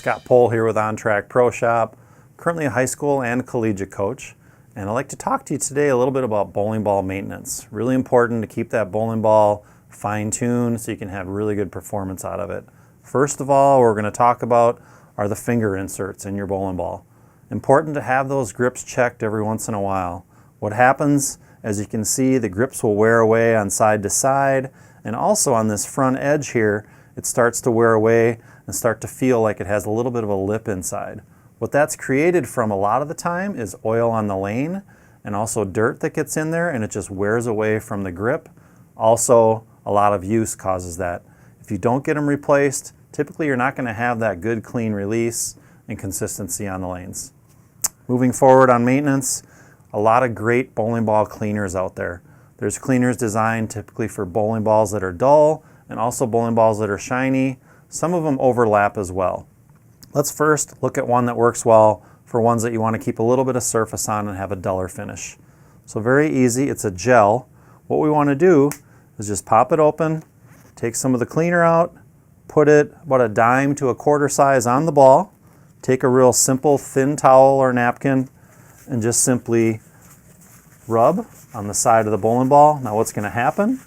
Scott Pohl here with On Track Pro Shop, currently a high school and collegiate coach, and I'd like to talk to you today a little bit about bowling ball maintenance. Really important to keep that bowling ball fine-tuned so you can have really good performance out of it. First of all, what we're going to talk about are the finger inserts in your bowling ball. Important to have those grips checked every once in a while. What happens, as you can see, the grips will wear away on side to side, and also on this front edge here, it starts to wear away and start to feel like it has a little bit of a lip inside. What that's created from a lot of the time is oil on the lane and also dirt that gets in there, and it just wears away from the grip. Also, a lot of use causes that. If you don't get them replaced, typically you're not going to have that good clean release and consistency on the lanes. Moving forward on maintenance, a lot of great bowling ball cleaners out there. There's cleaners designed typically for bowling balls that are dull and also bowling balls that are shiny. Some of them overlap as well. Let's first look at one that works well for ones that you want to keep a little bit of surface on and have a duller finish. So very easy, it's a gel. What we want to do is just pop it open, take some of the cleaner out, put it about a dime to a quarter size on the ball, take a real simple thin towel or napkin and just simply rub on the side of the bowling ball. Now what's going to happen?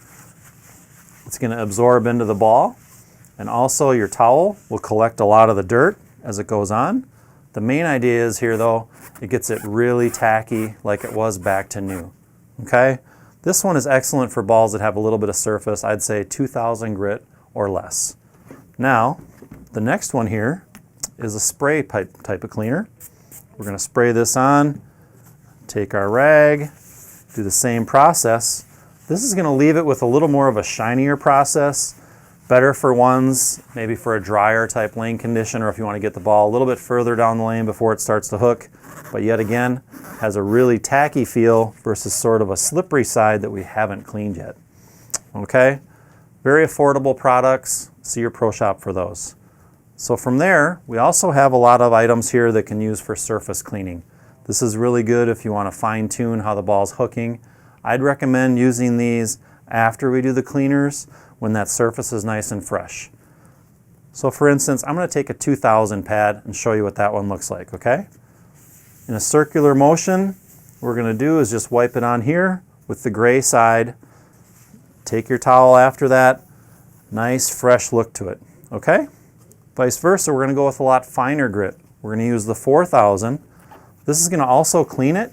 It's going to absorb into the ball, and also your towel will collect a lot of the dirt as it goes on. The main idea is here though, it gets it really tacky like it was back to new. Okay? This one is excellent for balls that have a little bit of surface, I'd say 2000 grit or less. Now, the next one here is a spray type of cleaner. We're going to spray this on, take our rag, do the same process. This is going to leave it with a little more of a shinier process, better for ones, maybe for a drier type lane condition, or if you want to get the ball a little bit further down the lane before it starts to hook. But yet again, has a really tacky feel versus sort of a slippery side that we haven't cleaned yet. Okay? Very affordable products. See your pro shop for those. So from there, we also have a lot of items here that can use for surface cleaning. This is really good if you want to fine tune how the ball's hooking. I'd recommend using these after we do the cleaners when that surface is nice and fresh. So for instance, I'm going to take a 2000 pad and show you what that one looks like, okay? In a circular motion, what we're going to do is just wipe it on here with the gray side. Take your towel after that. Nice fresh look to it, okay? Vice versa, we're going to go with a lot finer grit. We're going to use the 4000. This is going to also clean it,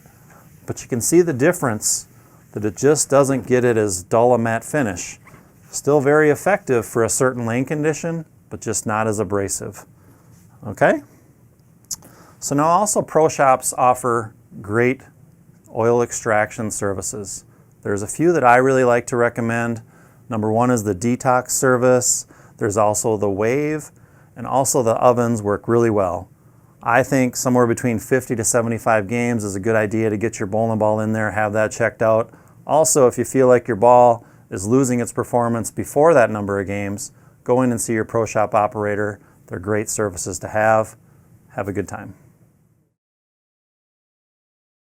but you can see the difference that it just doesn't get it as dull a matte finish. Still very effective for a certain lane condition, but just not as abrasive. Okay? So now also pro shops offer great oil extraction services. There's a few that I really like to recommend. Number one is the detox service. There's also the wave, and also the ovens work really well. I think somewhere between 50 to 75 games is a good idea to get your bowling ball in there, have that checked out. Also, if you feel like your ball is losing its performance before that number of games, go in and see your pro shop operator. They're great services to have. Have a good time.